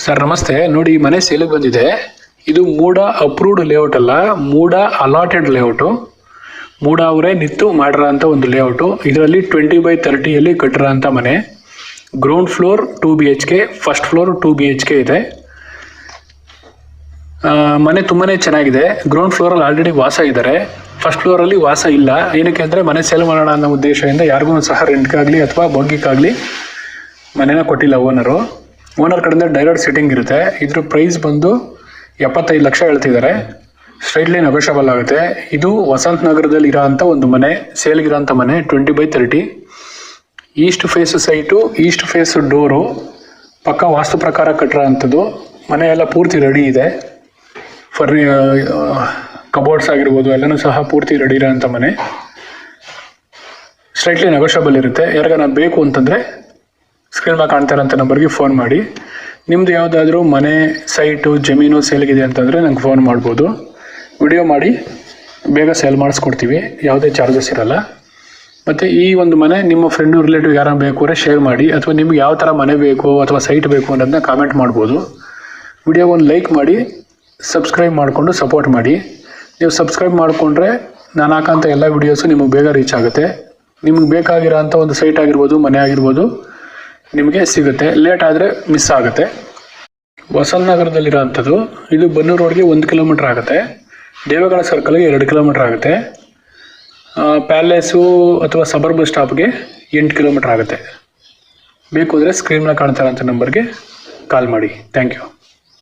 Sir ನಮಸ್ತೆ. ನೋಡಿ, ಮನೆ ಸೇಲಿಗೆ ಬಂದಿದೆ. ಇದು ಮೂಡ ಅಪ್ರೂವ್ಡ್ ಲೇಔಟ್ ಅಲ್ಲ, ಮೂಡ ಅಲಾಟೆಡ್ ಲೇಔಟು. ಮೂಡ ಅವರೇ ನಿಂತು ಮಾಡಿರೋ ಅಂಥ ಒಂದು ಲೇಔಟು. ಇದರಲ್ಲಿ 20/30 ಕಟ್ಟಿರೋ ಅಂಥ ಮನೆ. Ground floor 2 BHK, first floor 2 BHK ಇದೆ. ಮನೆ ತುಂಬಾ ಚೆನ್ನಾಗಿದೆ. ಗ್ರೌಂಡ್ ಫ್ಲೋರಲ್ಲಿ ಆಲ್ರೆಡಿ ವಾಸ ಇದ್ದಾರೆ, ಫಸ್ಟ್ ಫ್ಲೋರಲ್ಲಿ ವಾಸ ಇಲ್ಲ. ಏನಕ್ಕೆ ಅಂದರೆ ಮನೆ ಸೇಲ್ ಮಾಡೋಣ ಅನ್ನೋ ಉದ್ದೇಶದಿಂದ ಯಾರಿಗೂ ಸಹ ರೆಂಟ್ಗಾಗಲಿ ಅಥವಾ ಬಾಡಿಗೆಗಾಗಲಿ ಮನೆನ ಕೊಟ್ಟಿಲ್ಲ ಓನರು. ಓನರ್ ಕಡೆಯಿಂದ ಡೈರೆಕ್ಟ್ ಸಿಟ್ಟಿಂಗ್ ಇರುತ್ತೆ. ಇದ್ರ ಪ್ರೈಸ್ ಬಂದು 75 ಲಕ್ಷ ಹೇಳ್ತಿದ್ದಾರೆ. ಸ್ಟ್ರೈಟ್ಲಿ ನೆಗೋಷಿಯಬಲ್ ಆಗುತ್ತೆ. ಇದು ವಸಂತ ನಗರದಲ್ಲಿ ಇರೋ ಅಂಥ ಒಂದು ಮನೆ, ಸೇಲ್ಗಿರೋ ಅಂಥ ಮನೆ. 20/30 east face site, east face door, ಪಕ್ಕ ವಾಸ್ತು ಪ್ರಕಾರ ಕಟ್ಟಿರೋ ಅಂಥದ್ದು. ಮನೆ ಎಲ್ಲ ಪೂರ್ತಿ ರೆಡಿ ಇದೆ. ಕಬೋರ್ಡ್ಸ್ ಆಗಿರ್ಬೋದು ಎಲ್ಲನೂ ಸಹ ಪೂರ್ತಿ ರೆಡಿ ಇರೋ ಅಂಥ ಮನೆ. ಸ್ಟ್ರೈಟ್ಲಿ ನೆಗೋಷಿಯಬಲ್ ಇರುತ್ತೆ. ಯಾರಿಗಾನ ಬೇಕು ಅಂತಂದರೆ ಸ್ಕ್ರೀನ್ ಮೇಲೆ ಕಾಣ್ತಾ ಇರೋಂಥ ನಂಬರ್ಗೆ ಫೋನ್ ಮಾಡಿ. ನಿಮ್ಮದು ಯಾವುದಾದ್ರೂ ಮನೆ, ಸೈಟು, ಜಮೀನು ಸೇಲ್ಗಿದೆ ಅಂತಂದರೆ ನಂಗೆ ಫೋನ್ ಮಾಡ್ಬೋದು. ವಿಡಿಯೋ ಮಾಡಿ ಬೇಗ ಸೇಲ್ ಮಾಡಿಸ್ಕೊಡ್ತೀವಿ, ಯಾವುದೇ ಚಾರ್ಜಸ್ ಇರಲ್ಲ. ಮತ್ತು ಈ ಒಂದು ಮನೆ ನಿಮ್ಮ ಫ್ರೆಂಡು, ರಿಲೇಟಿವ್ ಯಾರು ಬೇಕು ಅಂದರೆ ಶೇರ್ ಮಾಡಿ, ಅಥವಾ ನಿಮ್ಗೆ ಯಾವ ಥರ ಮನೆ ಬೇಕು ಅಥವಾ ಸೈಟ್ ಬೇಕು ಅನ್ನೋದನ್ನ ಕಾಮೆಂಟ್ ಮಾಡ್ಬೋದು. ವಿಡಿಯೋ ಒಂದು ಲೈಕ್ ಮಾಡಿ, ಸಬ್ಸ್ಕ್ರೈಬ್ ಮಾಡಿಕೊಂಡು ಸಪೋರ್ಟ್ ಮಾಡಿ. ನೀವು ಸಬ್ಸ್ಕ್ರೈಬ್ ಮಾಡಿಕೊಂಡ್ರೆ ನಾನು ಹಾಕೋಂಥ ಎಲ್ಲ ವೀಡಿಯೋಸು ನಿಮಗೆ ಬೇಗ ರೀಚ್ ಆಗುತ್ತೆ. ನಿಮಗೆ ಬೇಕಾಗಿರೋ ಅಂಥ ಒಂದು ಸೈಟ್ ಆಗಿರ್ಬೋದು, ಮನೆ ಆಗಿರ್ಬೋದು ನಿಮಗೆ ಸಿಗುತ್ತೆ. ಲೇಟ್ ಆದರೆ ಮಿಸ್ ಆಗುತ್ತೆ. ವಸಂತ ನಗರದಲ್ಲಿರೋ ಅಂಥದ್ದು. ಇದು ಬನ್ನೂರು ರೋಡ್ಗೆ 1 ಕಿಲೋಮೀಟ್ರ್ ಆಗುತ್ತೆ. ದೇವೇಗೌಡ ಸರ್ಕಲ್ಗೆ 2 ಕಿಲೋಮೀಟ್ರ್ ಆಗುತ್ತೆ. ಪ್ಯಾಲೇಸು ಅಥವಾ ಸಬರ್ಬ್ ಸ್ಟಾಪ್ಗೆ 8 ಕಿಲೋಮೀಟ್ರ್ ಆಗುತ್ತೆ. ಬೇಕು ಅಂದರೆ ಸ್ಕ್ರೀನ್ ಮೇಲೆ ಕಾಣ್ತಾ ಇರೋಂಥ ನಂಬರ್ಗೆ ಕಾಲ್ ಮಾಡಿ. Thank you.